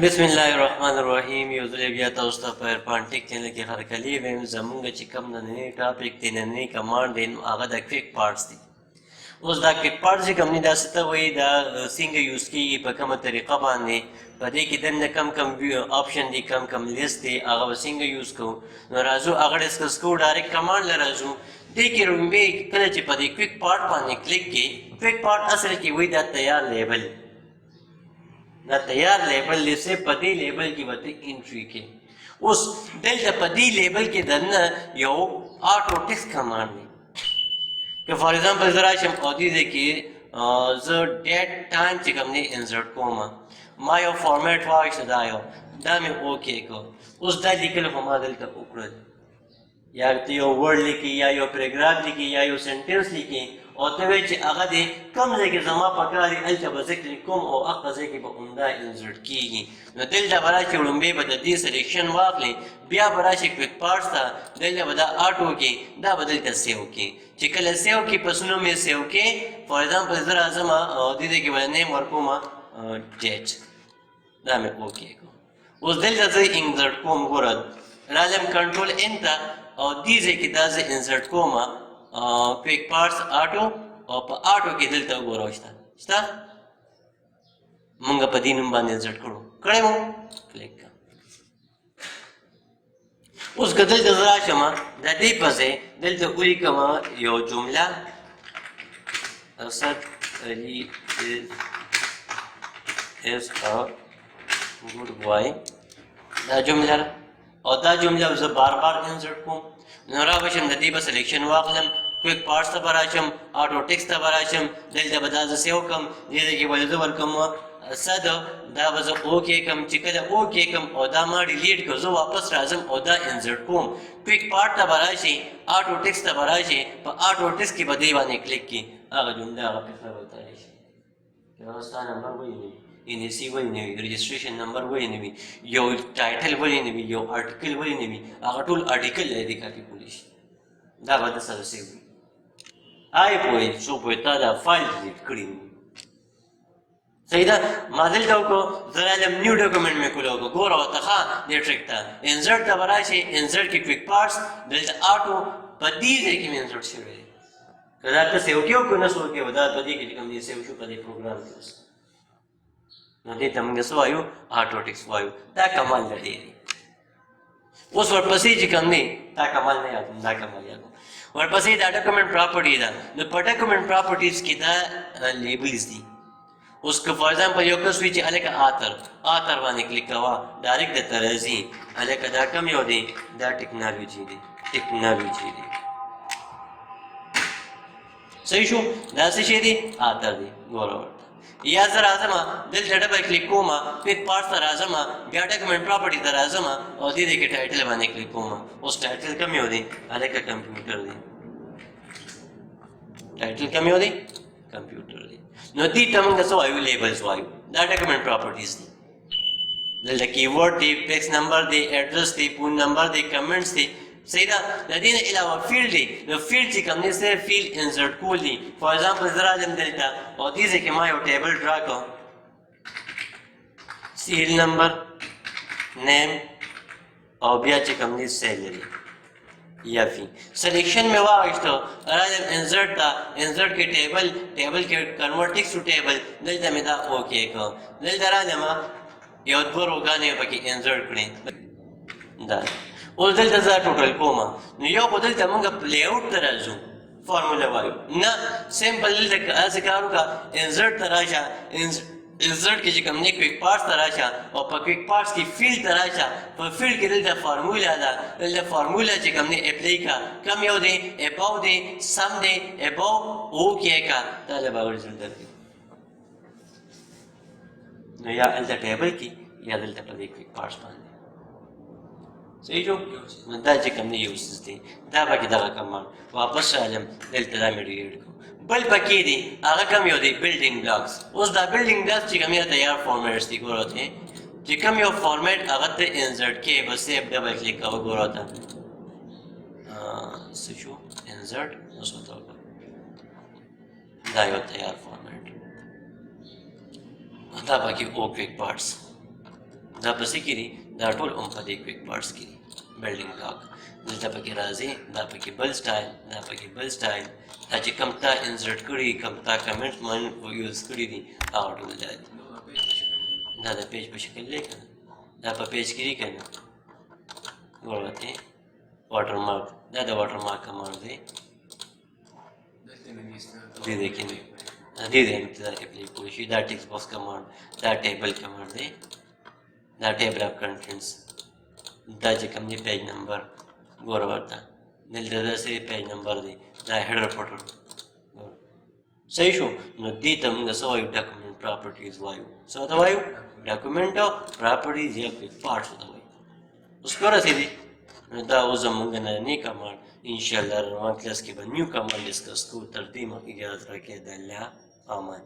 बिस्मिल्लाहिर्रहमानिर्रहीम युज़लिबिया तोस्ता पर पांटिक चैनल के हरकली वेम जमुंगा चिकम नने टॉपिक ते नने कमांड देन आगा द क्विक पार्ट्स दी उस द क्विक पार्ट्स जी कमनी दा सता वही दा सिंग यूज की पर कम तरीका बांधे पदे की दन कम कम ऑप्शन दी कम लिस्ट दी आगा सिंग यूज को नराजू अगर इसका स्को डायरेक्ट कमांड ले राजू देखिए रुम्बे कल ची पदे क्विक पार्ट पाने क्लिक की क्विक पार्ट असल की वही दा तैयार लेबल ना तैयार लेबल से पदी लेबल की वती एंट्री के उस डेल्टा पदी लेबल के दन यो ऑटो टेक्स्ट कमांड में कि फॉर एग्जांपल जरा हम ऑडी देखिए जो डेट टाइम चिकम ने इंसर्ट कोमा मायो फॉर्मेट वाइस दायो दामे ओके को उस दा लिखल हमा डेल्टा उकड़ या तो यो वर्ड लिखी या यो पैराग्राफ लिखी या यो सेंटेंस लिखी और तवे च अगर दे कम लेके जमा पकारी अल्टा बज़िक्र कोम और अक़ज़े की बउंदा इंसर्ट कीगी न दिल दा बरा के उलंबे बददी सिलेक्शन वाकले बिया बरा से क्विक पार्ट्स था दिल बदा ऑटो के दा बदल का सेव के चिकल सेव की पसनों में सेव के फॉर एग्जांपल जरा जमा दीदे के बने नेम वर्कोमा जेट दा में ओके को उस दिल दा से इंसर्ट कोम गोरद राजम कंट्रोल एंटा और दीजे की दाजे insert comma quick parts auto और ऑटो के दिल तक गोरा स्ता मंगा पदी नंबर इंसर्ट करो करे मो क्लिक का उस गदल जरा शमा ददी पसे दिल तो उरी कमा यो जुमला असद Ali is a good boy दा जुमला और दा जुमला उस बार इंसर्ट को नोरा वशम नदी बस सिलेक्शन वाकलम क्विक पार्ट्स तबराशम ऑटो टेक्स्ट तबराशम दिल दा बदाज से हुकम जैसे कि वजह वरकम सद दा वज ओके कम चिकल ओके कम ओदा मा डिलीट को जो वापस राजम ओदा इंसर्ट को क्विक पार्ट तबराशी ऑटो टेक्स्ट तबराशी पर ऑटो टेक्स्ट की बदली वाने क्लिक की आगे जुमला आगे पिछला बताया है व्यवस्था नंबर वही नहीं इनसी वही नहीं रजिस्ट्रेशन नंबर वही नहीं यो टाइटल वही नहीं यो आर्टिकल वही नहीं अगर टूल आर्टिकल ले दिखा की पुलिस दा बता सर से आई पोए सो पोता दा फाइल डिलीट करी सही दा मादल तो को जरा जब न्यू डॉक्यूमेंट में खुलो को गोरा होता हां नेट्रिक था इंसर्ट का बड़ा से इंसर्ट की क्विक पार्ट्स दिल ऑटो पदी से की इंसर्ट से कदा तो सेव क्यों को न सो के बता पदी की कम ये सेव शो पदी प्रोग्राम के नदी तमंगे सो आयो ऑटो टेक्स्ट वायो दा कमाल लड़ी उस वर पसी जी कमनी दा कमाल नहीं आता दा कमाल यार वर पसी दा डॉक्यूमेंट प्रॉपर्टी दा द डॉक्यूमेंट प्रॉपर्टीज की दा लेबल्स दी उसको फॉर एग्जांपल यो को स्विच अलग आतर वाने क्लिक करवा डायरेक्ट द तरजी अलग दा कम यो दी दा टेक्नोलॉजी दी सही शो दा से दी आतर दी गोरो या जरा आजमा दिल double click comma quick parts तर आजमा बिया डॉक्यूमेंट प्रॉपर्टी तर आजमा और दीदे के टाइटल वाने क्लिक कोमा उस टाइटल कम हो दी अलग का कंप्यूटर दी टाइटल कम हो दी कंप्यूटर दी नदी तमंग सो आयु लेबल्स वायु दा डॉक्यूमेंट प्रॉपर्टीज दी दिल द कीवर्ड दी टेक्स्ट नंबर दी एड्रेस दी फोन नंबर दी कमेंट्स दी सहीदा लदीन इलावा फील्ड दी द फील्ड की कमने से फील्ड इंसर्ट कूल दी फॉर एग्जांपल जरा जम देता और दीजे के मायो टेबल ड्रा को सीरियल नंबर नेम और बिया ची कमने सैलरी या फी सिलेक्शन में वाइस तो राजम इंसर्ट के टेबल के कन्वर्ट टेक्स्ट टू टेबल दिल में दा ओके को दिल दरा जमा यो दो गाने बाकी इंसर्ट करें दा और दिल दा टोटल कोमा यो बदल तमंगा लेआउट तराजू फार्मूला वायो ना सिंपल दिल ऐसे कारो का इंसर्ट तराशा इंसर्ट की जगह हमने क्विक पार्ट्स तराशा और पर क्विक पार्ट्स की फील्ड तराशा पर फील्ड के दिल दा फार्मूला जगह हमने अप्लाई का कम यो दे अबाउ दे सम दे अबाउ ओके का ताले बावर रिजल्ट दे न या अल्टा टेबल की या दिल दा पर क्विक पार्ट्स पाने सही जो दा जगह हमने यूज थे दा बाकी दा कमाल वापस आलम दिल तला मेडिएट को बल बाकी दी आगे कम यो दी बिल्डिंग ब्लॉक्स उस दा बिल्डिंग ब्लॉक्स जी कम या तैयार फॉर्मेट्स दी गोरो थे जी कम यो फॉर्मेट आगे ते इंसर्ट के बस से डबल क्लिक का गोरो था सचो इंसर्ट उस होता होगा दा यो तैयार फॉर्मेट दा बाकी ओ क्विक पार्ट्स دا پسې کې دي دا ټول هم په دې کویک پارټس کې دي بلډینګ بلاک دلته پکې راځي دا پکې بل سټایل دا پکې بل سټایل دا چې کوم تا انسرټ کړي کوم تا کمنټ من یوز کړي دي هغه ټول دا دي دا د پیج په شکل دی که نه دا په پیج کې دي که نه ورته واټر مارک دا د واټر مارک کمانډ دی دې کې نه دې انتظار کې پلی کولی شي دا ټیکس باکس کمانډ دا ټیبل کمانډ دی دا ټیبل اف کنټینټس دا چې کوم دی پیج نمبر ګوره ورته دلته داسې پیج نمبر دی دا هیډر فوټر صحیح شو نو دې ته موږ څه وایو ډاکومنټ پراپرټیز وایو څه ته وایو ډاکومنټ پراپرټیز یا کویک پارټس ته وایو اوس په رسېدي نو دا اوس زموږ نننی کمانډ انشاءالله روان کلاس کې به نیو کمانډ ډسکس کوو تر دې مخکې اجازت راکړئ د الله امان